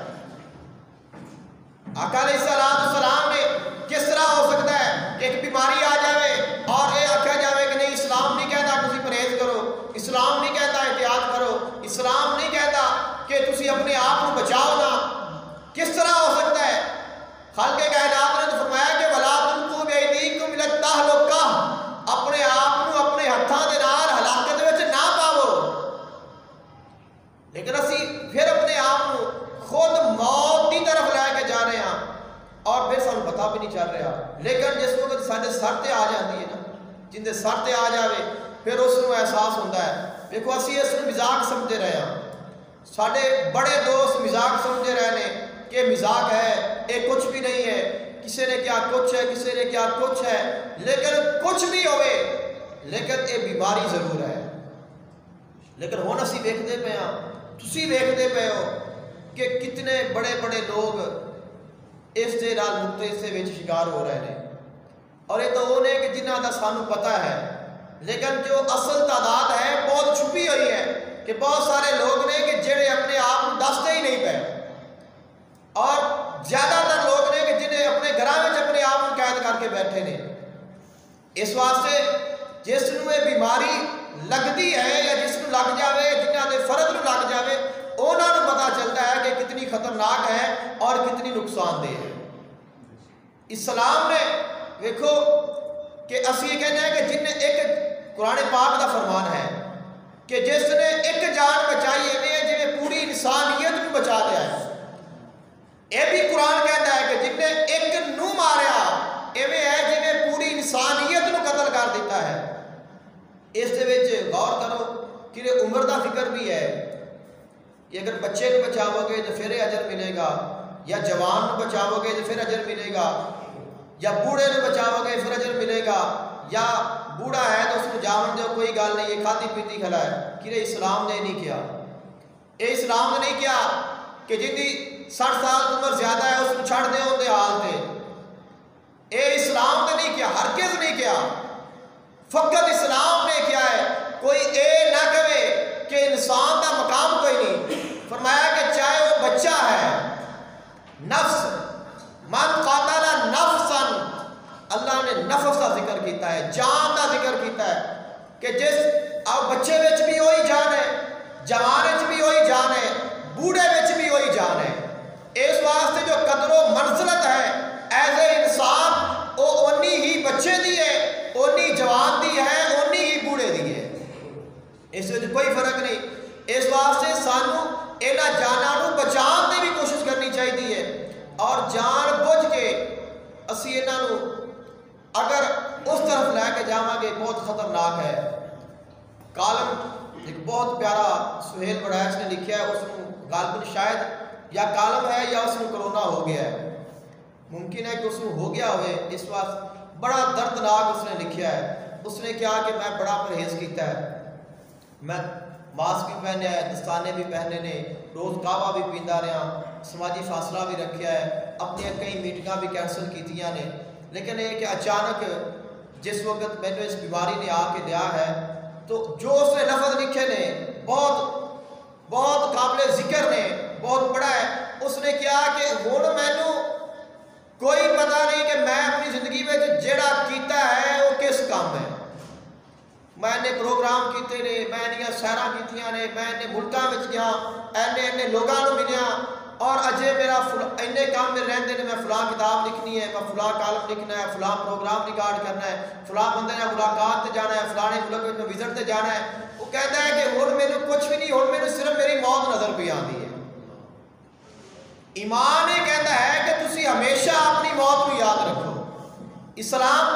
آقا علیہ السلام نے کس طرح ہو سکتا ہے کہ ایک بیماری آ جائے اور یہ آکھا جائے کہ نہیں اسلام نہیں کہتا تسی پرہیز کرو, اسلام نہیں کہتا احتیاط کرو, اسلام نہیں کہتا کہ تسی اپنے آپ کو بچاؤ نا. کس طرح ہو سکتا ہے؟ خالق کائنات نے تو فرمایا کہ ولا تلقوا بایدیکم الی التہلکہ, اپنے آپ کو اپنے ہتھاں دے نال ہلاکت وچ نہ پاؤ. لیکن اسی پھر اپنے آپ کو خود موت کی طرف لے کے جا رہے ہیں اور پھر سانوں پتہ بھی نہیں چل رہا. لیکن جس وقت سارے سر تے آ جاتی ہے نا, جن دے سر تے آ جاوے پھر اس کو احساس ہوتا ہے. دیکھو اسی اس کو مزاق سمجھے رہے ہیں, سارے بڑے دوست مزاق سمجھے رہے ہیں کہ مزاق ہے, یہ کچھ بھی نہیں ہے, کسی نے کیا کچھ ہے, کسی نے کیا کچھ ہے. لیکن کچھ بھی ہوئے لیکن یہ بیماری ضرور ہے. لیکن ہن اسی ویکھدے پے ہاں, تسی ویکھدے پے ہو کہ کتنے بڑے بڑے لوگ اس دے نال مبتلا وچ شکار ہو رہے ہیں. اور یہ تو وہ نے کہ جنہ کا سانو پتہ ہے، لیکن جو اصل تعداد ہے بہت چھپی ہوئی ہے کہ بہت سارے لوگ نے کہ جڑے اپنے آپ کو دستے ہی نہیں پے، اور زیادہ تر لوگ نے کہ جنہیں اپنے گھراں وچ اپنے آپ کو قید کر کے بیٹھے نے۔ اس واسطے جس نوں یہ بیماری لگتی ہے یا جس نوں لگ جاوے، جنہاں دے فرد نوں لگ جاوے، انہاں نوں پتہ چلتا ہے کہ کتنی خطرناک ہے اور کتنی نقصان دہ ہے۔ اسلام نے دیکھو کہ اسی یہ کہنا ہے کہ جن نے ایک قرآن پاک کا فرمان ہے کہ جس نے ایک جان بچائی ایویں جویں پوری انسانیت کو بچا لیا ہے۔ یہ بھی قرآن کہتا ہے کہ جن نے ایک نو ماریا ایویں ہے جویں پوری انسانیت کو قتل کر دیتا ہے۔ اس دے وچ غور کرو کہ عمر دا فکر بھی ہے کہ اگر بچے کو بچاؤ گے تو پھر اجر ملے گا، یا جوان کو بچاؤ گے تو پھر اجر ملے گا، یا بوڑھے کو بچاؤ گے پھر اجر ملے گا، یا بوڑھا ہے تو اس کو جاون دو کوئی گل نہیں، یہ کھاتی پیتی کھلا ہے۔ کہ اسلام نے نہیں کیا، یہ اسلام نے نہیں کیا کہ جن کی 60 سال کی عمر زیادہ ہے اس کو چھڑ دے اندے حال تے، یہ اسلام نے نہیں کیا، ہرگز نہیں کیا۔ فقط اسلام نے کیا ہے کوئی اے نہ کہے کہ انسان کا مقام کوئی نہیں، فرمایا کہ چاہے وہ بچہ ہے، نفس من قاتل نفسا، اللہ نے نفس کا ذکر کیتا ہے، جان کا ذکر کیتا ہے کہ جس اب بچے وچ بھی وہی جان ہے، جوان وچ بھی وہی جان ہے، بوڑھے وچ بھی وہی جان ہے۔ اس واسطے جو قدر و منزلت ہے ایز اے انسان وہ اونی ہی بچے دی ہے، اونی جوان دی ہے، اونی ہی بوڑھے دی ہے، اس وچ کوئی فرق نہیں۔ اس واسطے سانو انہاں جاناں نوں بچان دی بھی کوشش کرنی چاہیے، اور جان بوجھ کے اسی انہاں نوں اگر اس طرف لے کے جاواں گے بہت خطرناک ہے۔ کالم ایک بہت پیارا سہیل بڑائش نے لکھا ہے، اس کو غالباً شاید یا کالم ہے یا اس کو کرونا ہو گیا ہے، ممکن ہے کہ اس کو ہو گیا ہوئے، اس وقت بڑا دردناک اس نے لکھا ہے۔ اس نے کہا کہ میں بڑا پرہیز کیتا ہے، میں ماسک بھی پہنے ہے، دستانے بھی پہنے نے، روز قہوہ بھی پیندا رہا، سماجی فاصلہ بھی رکھیا ہے، اپنی کئی میٹنگاں بھی کینسل کیتیاں نے، لیکن یہ کہ اچانک جس وقت میں نے اس بیماری نے آ کے لیا ہے تو جو اس نے لفظ لکھے نے بہت قابل ذکر نے، بہت بڑا ہے۔ اس نے کہا کہ ہن مینوں کوئی پتہ نہیں کہ میں اپنی زندگی میں جڑا کیتا ہے وہ کس کام ہے۔ میں نے پروگرام کیتے نے، میں نے سیراں کیتیاں نے، میں نے ملکاں وچ گیا، اینے لوگاں نوں ملیا، اور اجے میرا اینے کام میں رہندے نے، میں فلاں کتاب لکھنی ہے، میں فلاں کالم لکھنا ہے، فلاں پروگرام ریکارڈ کرنا ہے، فلاں بندے نے ملاقات تے جانا ہے، فلانے ملک میں وزٹ تے جانا ہے۔ وہ کہتا ہے کہ ہن مینوں کچھ بھی نہیں، ہن مینوں صرف میری موت نظر پہ آندی ہے۔ ایمان یہ کہتا ہے کہ تسی ہمیشہ اپنی موت کو یاد رکھو۔ اسلام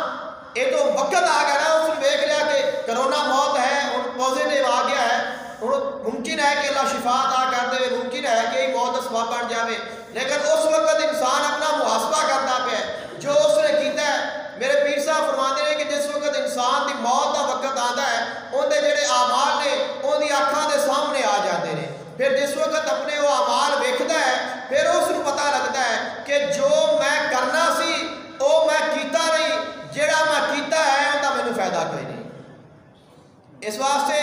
یہ تو وقت آ گیا نا، اس نے دیکھ لیا کہ کرونا موت ہے، پازیٹیو آ گیا ہے، ممکن ہے کہ اللہ شفا عطا کر دے، ممکن ہے کہ موت کا سبب بن جاوے، لیکن اس وقت انسان اپنا محاسبہ کرتا پیا جو اس نے کیتا ہے۔ میرے پیر صاحب فرماتے ہیں کہ جس وقت انسان دی موت کا وقت آتا ہے اندر جڑے اعمال نے ان دی اکھاں دے سامنے آ جاتے ہیں، پھر جس وقت اپنے وہ اعمال ویکھدا ہے پھر اس کو پتہ لگتا ہے کہ جو میں کرنا سی وہ میں کیتا نہیں، جڑا میں کیتا ہے ان کا مینوں فائدہ کوئی نہیں۔ اس واسطے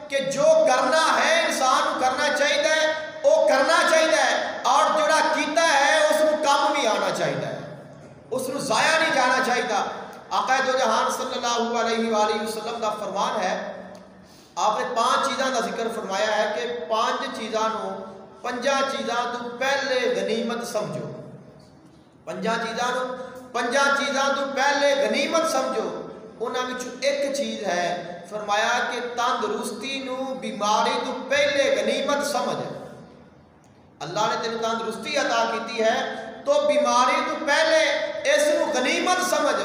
کہ جو کرنا ہے انسان کو کرنا چاہیے، وہ کرنا چاہیے، اور جڑا کیتا ہے اس کو کم بھی آنا چاہیے، اس کو ضائع نہیں جانا چاہیے۔ آقا دو جہان صلی اللہ علیہ وآلہ وسلم کا فرمان ہے، آپ نے 5 چیزاں کا ذکر فرمایا ہے کہ 5 چیزاں نو 5 چیزاں تو پہلے غنیمت سمجھو، 5 چیزاں تو پہلے غنیمت سمجھو۔ انہاں وچوں ایک چیز ہے، فرمایا کہ تندرستی نو بیماری تو پہلے غنیمت سمجھ۔ اللہ نے تینوں تندرستی عطا کیتی ہے تو بیماری تو پہلے اس نو غنیمت سمجھ۔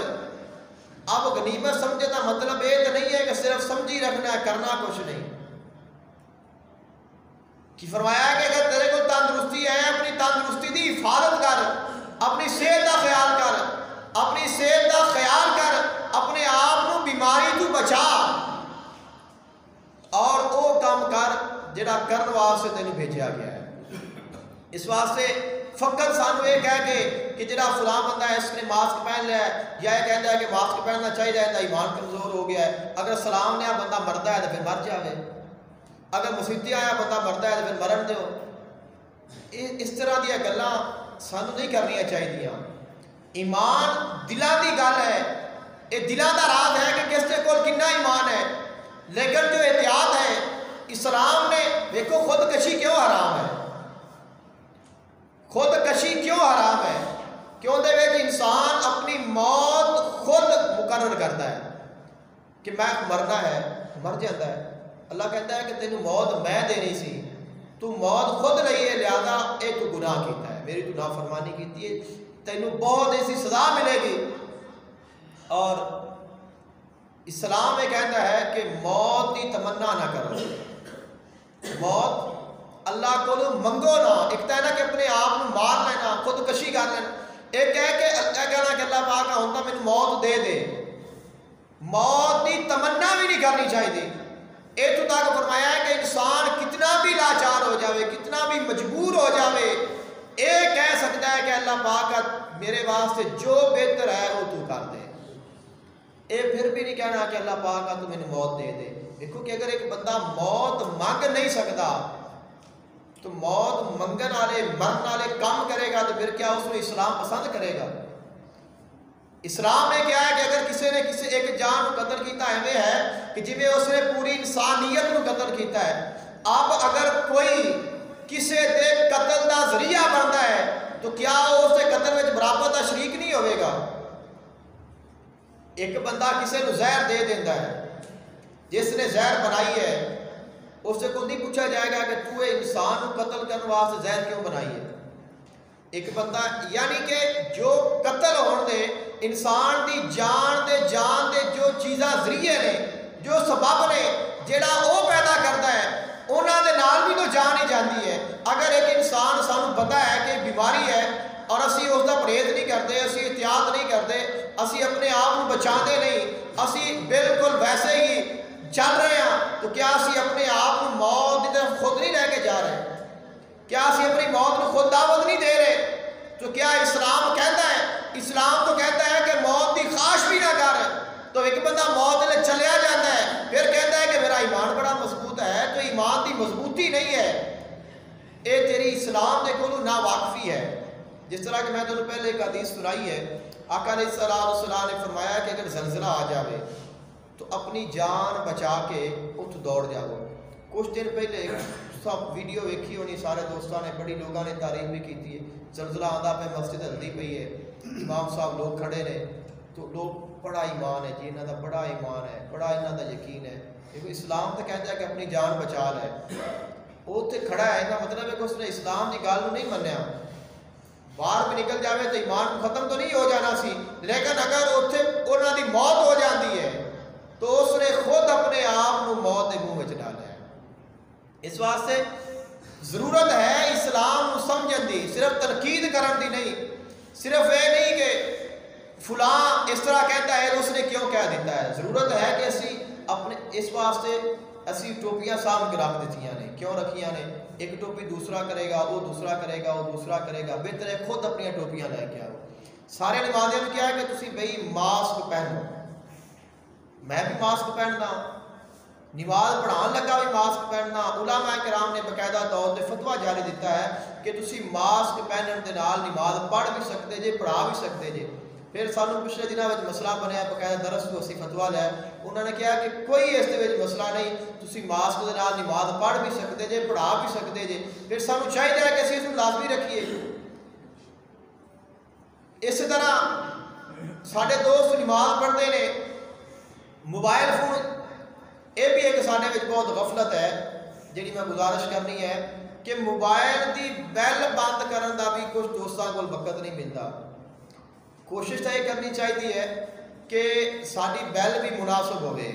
اب غنیمت سمجھے کا مطلب یہ تو نہیں ہے کہ صرف سمجھی رکھنا ہے، کرنا کچھ نہیں۔ کہ فرمایا کہ اگر تیرے کو تندرستی ہے اپنی تندرستی دی حفاظت کر، اپنی صحت کا خیال کر، اپنی صحت کا خیال کر، اپنے آپ کو بیماری تو بچا، اور وہ کام کر جڑا کرن واسطے تینوں بھیجا گیا ہے۔ اس واسطے فقط سانو یہ کہہ کے کہ جڑا فلاں بندہ ہے اس نے ماسک پہن لیا ہے یا یہ کہتا ہے کہ ماسک پہننا چاہیے ہے تو ایمان کمزور ہو گیا ہے. اگر سلام نے بندہ مردا ہے تو پھر مر جاوے, اگر مسیتی آیا بندہ مردا ہے تو پھر مرن دیو. اس طرح دیا گلاں سانو نہیں کرنی چاہیے. ایمان دلاں دی گل ہے, یہ دلاں دا راز ہے کہ کس کے کول کتنا ایمان ہے. لیکن جو احتیاط ہے اسلام نے دیکھو خودکشی کیوں حرام ہے, خودکشی کیوں حرام ہے؟ کیوں دے وے کہ انسان اپنی موت خود مقرر کرتا ہے کہ میں مرنا ہے, مر جاتا ہے. اللہ کہتا ہے کہ تینوں موت میں دینی سی, تو موت خود لئی ہے, لہذا ایک تو گناہ کیتا ہے, میری تو نافرمانی کیتی ہے, تینوں بہت ایسی سزا ملے گی. اور اسلام یہ کہتا ہے کہ موت کی تمنا نہ کرو, موت اللہ کو منگو نہ. ایک تو ہے نا کہ اپنے آپ کو مار لینا, خودکشی کر لینا. ایک ہے کہ اللہ کہنا کہ اللہ پاک ہوتا مجھے موت دے دے, موت کی تمنا بھی نہیں کرنی چاہیے. ایتھوں تک فرمایا ہے کہ انسان کتنا بھی لاچار ہو جاوے, کتنا بھی مجبور ہو جاوے, یہ کہہ سکتا ہے کہ اللہ پاک میرے واسطے جو بہتر ہے وہ تو کر دے. اے پھر بھی نہیں کہنا کہ اللہ پاک تو مجھے موت دے دے. دیکھو کہ اگر ایک بندہ موت مانگ نہیں سکتا تو موت منگن والے مرن والے کام کرے گا تو پھر کیا اس نے اسلام پسند کرے گا؟ اسلام نے کیا ہے کہ اگر کسی نے کسی ایک جان کو قتل کیتا ہے کہ جی میں اس نے پوری انسانیت کو قتل کیتا ہے. اب اگر کوئی کسی دے قتل دا ذریعہ بنتا ہے تو کیا اس کے قتل میں برابر دا شریک نہیں ہوئے گا؟ ایک بندہ کسی نے زہر دے دیتا ہے, جس نے زہر بنائی ہے اس سے کوئی نہیں پوچھا جائے گا کہ تو انسان کو قتل کرنے واسطے زہر کیوں بنائی ہے. ایک بندہ یعنی کہ جو قتل ہون دے انسان دی جان دے جو چیزاں ذریعے نے, جو سبب نے جڑا وہ پیدا کرتا ہے, انہاں دے نال بھی تو جان ہی جاندی ہے. اگر ایک انسان سانو پتہ ہے کہ بیماری ہے اور اسی اس کا پرہیز نہیں کرتے, اسی احتیاط نہیں کرتے, اسی اپنے آپ کو بچاتے نہیں, اسی بالکل ویسے ہی چل رہے ہیں, تو کیا اسی اپنے آپ کو موت کی طرف خود نہیں لے کے جا رہے؟ کیا اسی اپنی موت کو خود دعوت نہیں دے رہے؟ تو کیا اسلام کہتا ہے, اسلام تو کہتا ہے کہ موت کی خواہش بھی نہ کر. تو ایک بندہ موت لے چلیا جاتا ہے پھر کہتا ہے کہ میرا ایمان بڑا مضبوط ہے, تو ایمان کی مضبوطی نہیں ہے, اے تیری اسلام دے کولوں نا واقفی ہے. جس طرح کہ میں تمہیں پہلے ایک حدیث سنائی ہے, آقا علیہ السلام نے فرمایا کہ اگر زلزلہ آ جاوے تو اپنی جان بچا کے اٹھ دوڑ جاؤ. کچھ دن پہلے سب ویڈیو ویکھی ہونی سارے دوستوں نے, بڑی لوگوں نے تعریف بھی کی ہے. زلزلہ آتا پہ مسجد ہلدی پئی ہے, امام صاحب لوگ کھڑے نے, تو لوگ بڑا ایمان ہے جی انہوں کا, بڑا ایمان ہے, بڑا انہوں کا یقین ہے. دیکھو اسلام تو کہتا ہے کہ اپنی جان بچا لے, وہ اتنے کھڑا ہے, کا مطلب ہے کہ اس نے اسلام کی گل نہیں منیا. باہر بھی نکل جاوے تو ایمان ختم تو نہیں ہو جانا سی, لیکن اگر اتنے انہوں کی موت ہو جاتی ہے تو اس نے خود اپنے آپ کو موت کے منہ میں ڈالا ہے. اس واسطے ضرورت ہے اسلام کو سمجھن دی, صرف تنقید کرن دی نہیں, صرف یہ نہیں کہ فلاں اس طرح کہتا ہے اس نے کیوں کہہ دیتا ہے. ضرورت ہے کہ اسی اپنے اس واسطے اسی ٹوپیاں سام کے رکھ دیتیاں نے. کیوں رکھیاں نے؟ ایک ٹوپی دوسرا کرے گا, وہ دوسرا کرے گا, وہ دوسرا کرے گا, بہتر ہے خود اپنی ٹوپیاں لے کے آؤ. سارے نمازیوں نے کیا ہے کہ تسی بھئی ماسک پہنو, میں بھی ماسک پہننا, نماز پڑھان لگا بھی ماسک پہننا. علماء کرام نے باقاعدہ طور پہ فتویٰ جاری دیتا ہے کہ تسی ماسک پہننے دے نال نماز پڑھ بھی سکتے جے, پڑھا بھی سکتے جے. پھر سانو پچھلے دنوں میں مسئلہ بنیا, باقاعدہ درس کو اسی فتویٰ لیا, انہوں نے کہا کہ کوئی اس دے مسئلہ نہیں, تسی ماسک دے نال نماز پڑھ بھی سکتے جے, پڑھا بھی سکتے جے. پھر سانو چاہیے کہ اسی اس کو لازمی رکھیے. اس طرح سارے دوست نماز پڑھتے ہیں, موبائل فون, یہ بھی ایک سارے بہت غفلت ہے جی میں گزارش کرنی ہے کہ موبائل کی بیل بند کرنے کا بھی کچھ دوستوں کو وقت نہیں ملتا. کوشش تو یہ کرنی چاہیے ہے کہ ساری بیل بھی مناسب ہوئے.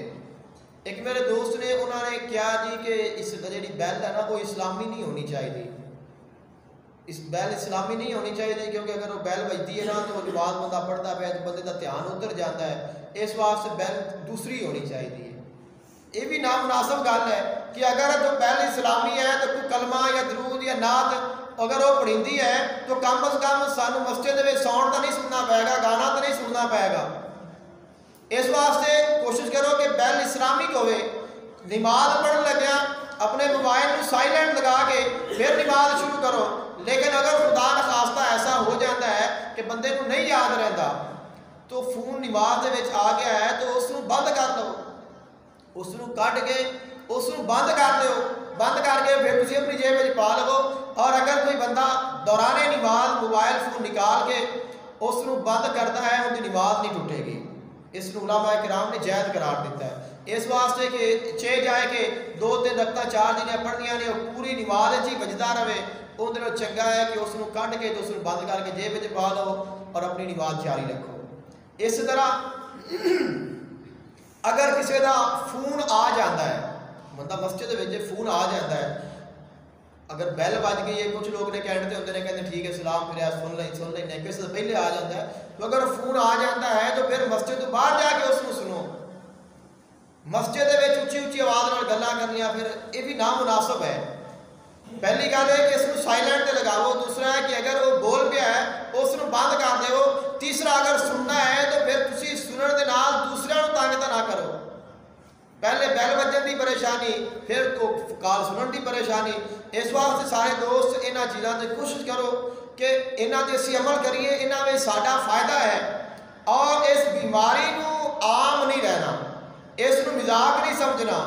ایک میرے دوست نے انہوں نے کیا جی کہ اس جی بیل ہے نا وہ اسلامی نہیں ہونی چاہیے, اس بیل اسلامی نہیں ہونی چاہیے کیونکہ اگر وہ بیل بجتی ہے نا تو وہ نماز بندہ پڑھتا ہے تو بندے کا دھیان ادھر جاتا ہے, اس واسطے بیل دوسری ہونی چاہیے. یہ بھی نامناسب گل ہے کہ اگر جو بیل اسلامی ہے تو کوئی کلمہ یا درود یا نعت اگر وہ پڑھیندی ہے تو کم از کم سانو مسجد میں ساؤنڈ تو نہیں سننا پائے گا، گانا تو نہیں سننا پائے گا۔ اس واسطے کوشش کرو کہ بیل اسلامک ہوئے، نماز پڑھن لگیا اپنے موبائل کو سائلنٹ لگا کے پھر نماز شروع کرو۔ لیکن اگر خدا نخواستہ ایسا ہو جاتا ہے کہ بندے کو نہیں یاد رہتا تو فون نماز دے وچ آ گیا ہے تو اس کو بند کر دو، اس کو کٹ کے اس کو بند کر دو، بند کر کے پھر تسی اپنی جیب میں پا لو۔ اور اگر کوئی بندہ دوران نماز موبائل فون نکال کے اس کو بند کرتا ہے ان کی نماز نہیں ٹوٹے گی۔ اس کو علماء کرام نے جائز قرار دیتا ہے، اس واسطے کہ چھ جائے کہ 2-3 رکعتاں 4 دنیا پڑھنیاں نے اور پوری نماز ہی بجدا رہے، اندر چنگا ہے کہ اس کو کٹ کے تو اس کو بند کر کے جیب میں پا لو اور اپنی نماز جاری رکھو۔ اس طرح اگر کسی کا فون آ جاتا ہے، بندہ مسجد میں فون آ جاتا ہے، اگر بیل بج گئی ہے، کچھ لوگ نے کہتے ہیں ٹھیک ہے سلام پھر سن لیں کسی سے پہلے آ جاتا ہے، تو اگر فون آ جاتا ہے تو پھر مسجد تو باہر جا کے اس کو سنو۔ مسجد میں اچھی اچھی آواز میں گلاں کرنیاں پھر یہ بھی نامناسب ہے۔ پہلی گل ہے کہ اس کو سائلنٹ تے لگاؤ، دوسرا ہے کہ اگر وہ بول پیا ہے اس کو بند کر دیو، تیسرا اگر سننا ہے تو پھر تسی سنن دے نال دوسرے نوں تنگ نہ کرو۔ پہلے بیل بجن دی پریشانی، پھر تو کال سنن دی پریشانی۔ اس واسطے سارے دوست انہاں چیزاں تے کوشش کرو کہ انہاں تے اسی عمل کریے، انہاں میں ساڈا فائدہ ہے اور اس بیماری نو عام نہیں رہنا، اس نو مذاق نہیں سمجھنا۔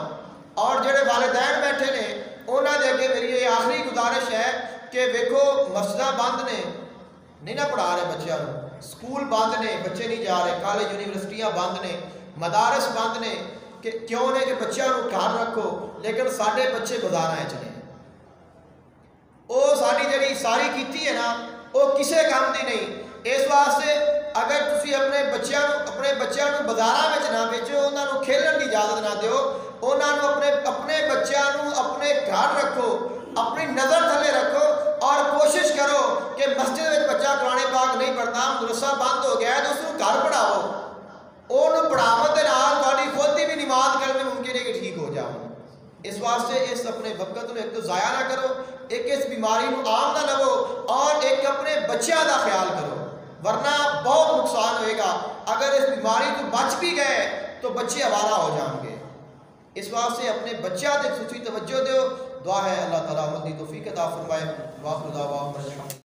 اور جڑے والدین بیٹھے نے انہاں دے اگے میری یہ آخری گزارش ہے کہ ویکھو مسجداں بند نے، نہیں نہ پڑھا رہے بچیاں نو، سکول بند نے، بچے نہیں جا رہے، کالج یونیورسٹیاں بند نے، مدارس بند نے، کہ کیوں نے کہ بچیاں نو گھر رکھو، لیکن ساڈے بچے بازاراں وچ نے۔ وہ ساری جڑی ساری کیتی ہے نا وہ کسے کام دی نہیں۔ اس واسطے اگر تسی اپنے بچیاں نو بازاراں وچ نہ بھیجو، انہاں نو کھیلن دی اجازت نہ دیو، انہاں نو اپنے بچیاں نو اپنے گھر رکھو، اپنی نظر تھلے رکھو اور کوشش کرو کہ مسجد میں بچہ قرآن پاک نہیں پڑھتا، مدرسہ بند ہو گیا ہے تو اس کو گھر پڑھاؤ، انہوں پڑھاون دے نال تہاڈی خود دی بھی نماز کرنی ممکن ہے کہ ٹھیک ہو جاؤ۔ اس واسطے اس اپنے وقت میں ایک تو ضائع نہ کرو، ایک اس بیماری نو عام نہ لو اور ایک اپنے بچیاں دا خیال کرو، ورنہ بہت نقصان ہوئے گا۔ اگر اس بیماری تو بچ بھی گئے تو بچے آوارہ ہو جائیں گے۔ اس واسطے اپنے بچیاں تے خصوصی توجہ دیو۔ دعا ہے اللہ تعالیٰ عمل دی توفیق عطا فرمائے۔ واخر دعوانا